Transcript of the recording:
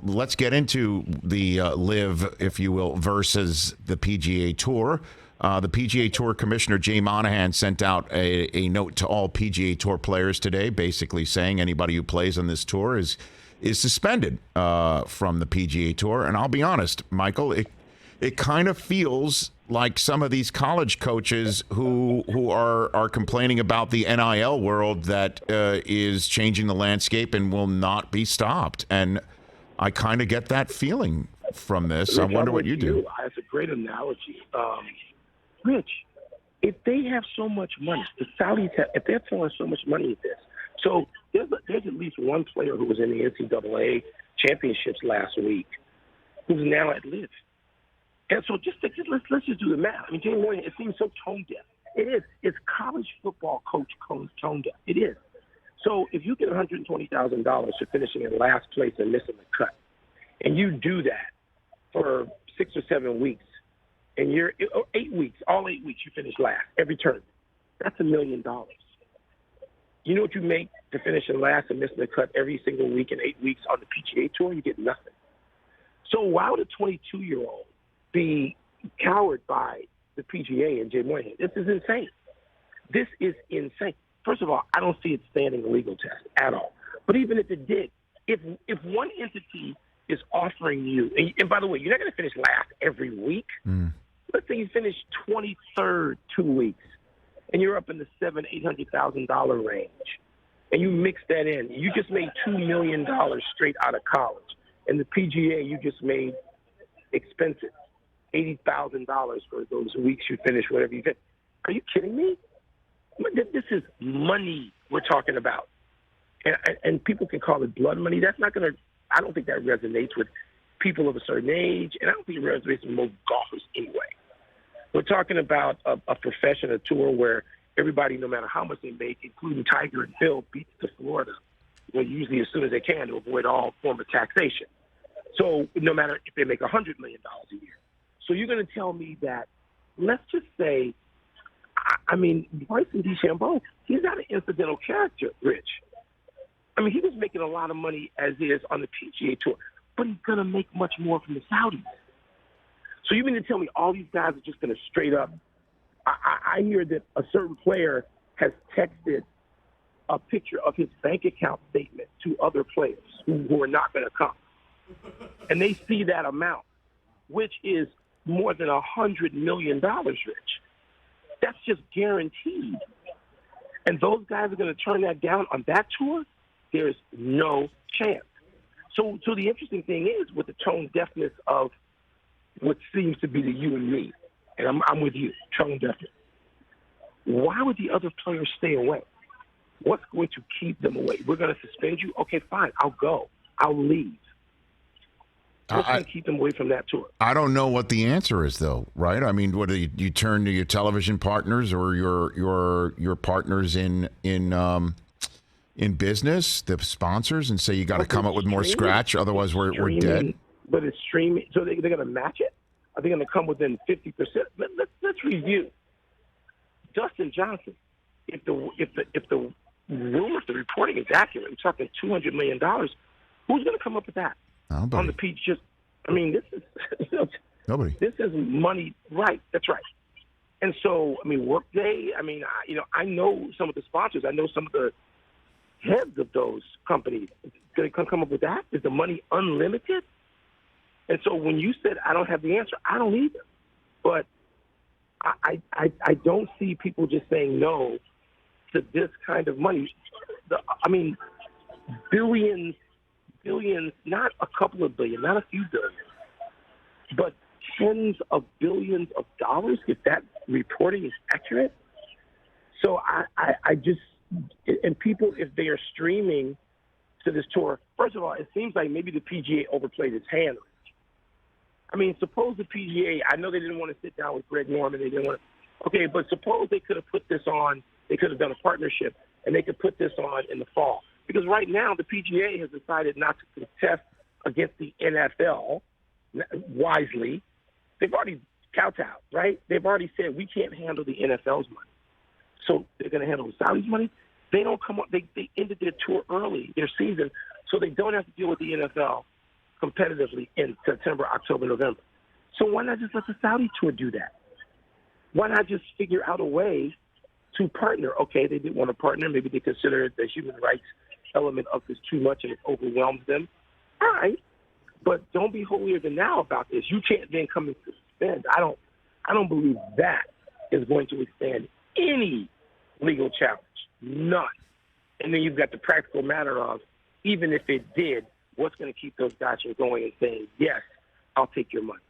let's get into the LIV, if you will, versus the PGA Tour. The PGA Tour Commissioner Jay Monahan sent out a note to all PGA Tour players today, basically saying anybody who plays on this tour is suspended from the PGA Tour. And I'll be honest, Michael, it kind of feels like some of these college coaches who are complaining about the NIL world that is changing the landscape and will not be stopped. And I kind of get that feeling from this. Rich, I wonder what you do. That's a great analogy. Rich, if they have so much money, the Saudis if they're throwing so much money at this, so there's at least one player who was in the NCAA championships last week who's now at LIV. And so let's just do the math. I mean, Jay Monahan, it seems so tone deaf. It is. It's college football coach tone deaf. It is. So if you get $120,000 for finishing in last place and missing the cut, and you do that for 6 or 7 weeks, and you're 8 weeks, all 8 weeks you finish last every tournament, that's $1 million. You know what you make to finish in last and missing the cut every single week in 8 weeks on the PGA Tour? You get nothing. So why would a 22-year-old be cowered by the PGA and Jay Monahan? This is insane. This is insane. First of all, I don't see it standing a legal test at all. But even if it did, if one entity is offering you, and by the way, you're not going to finish last every week. Let's say you finish 23rd 2 weeks, and you're up in the $700,000-$800,000 range, and you mix that in. You just made $2 million straight out of college, and the PGA you just made expensive. $80,000 for those weeks you finish whatever you get. Are you kidding me? This is money we're talking about. And people can call it blood money. That's not going to – I don't think that resonates with people of a certain age, and I don't think it resonates with most golfers anyway. We're talking about a profession, a tour where everybody, no matter how much they make, including Tiger and Phil, beats to Florida, usually as soon as they can to avoid all form of taxation. So no matter if they make $100 million a year. So you're going to tell me that, let's just say, I mean, Bryson DeChambeau, he's not an incidental character, Rich. I mean, he was making a lot of money as is on the PGA Tour, but he's going to make much more from the Saudis. So you mean to tell me all these guys are just going to straight up? I hear that a certain player has texted a picture of his bank account statement to other players who are not going to come. And they see that amount, which is more than $100 million, Rich. That's just guaranteed. And those guys are going to turn that down on that tour? There's no chance. So the interesting thing is, with the tone deafness of what seems to be the you and me, and I'm with you, tone deafness, why would the other players stay away? What's going to keep them away? We're going to suspend you? Okay, fine. I'll go. I'll leave. What's going to keep them away from that tour? I don't know what the answer is, though, right? I mean, what do you turn to your television partners or your partners in business, the sponsors, and say you got to come up with more scratch, otherwise we're dead. But it's streaming, so they're going to match it. Are they going to come within 50%? Let's review. Dustin Johnson, if the rumor, the reporting is accurate, we're talking $200 million. Who's going to come up with that? Nobody. On the pitch? This is nobody. This is money, right? That's right. And so, I mean, Workday. I mean, I know some of the sponsors. I know some of the heads of those companies. They come up with that. Is the money unlimited? And so, when you said I don't have the answer, I don't either. But I don't see people just saying no to this kind of money. I mean, billions, not a couple of billion, not a few billion, but tens of billions of dollars, if that reporting is accurate. So I just, and people, if they are streaming to this tour, first of all, it seems like maybe the PGA overplayed its hand. I mean, suppose the PGA, I know they didn't want to sit down with Greg Norman. They didn't want to, okay, but suppose they could have put this on, they could have done a partnership, and they could put this on in the fall. Because right now, the PGA has decided not to contest against the NFL wisely. They've already kowtowed, right? They've already said we can't handle the NFL's money. So they're going to handle the Saudis' money. They don't come up. They ended their tour early, their season, so they don't have to deal with the NFL. competitively in September, October, November. So why not just let the Saudi tour do that? Why not just figure out a way to partner? Okay, they didn't want to partner. Maybe they consider the human rights element of this too much and it overwhelms them. All right, but don't be holier than thou about this. You can't then come and suspend. I don't believe that is going to withstand any legal challenge. None. And then you've got the practical matter of, even if it did, what's going to keep those guys from going and saying, yes, I'll take your money.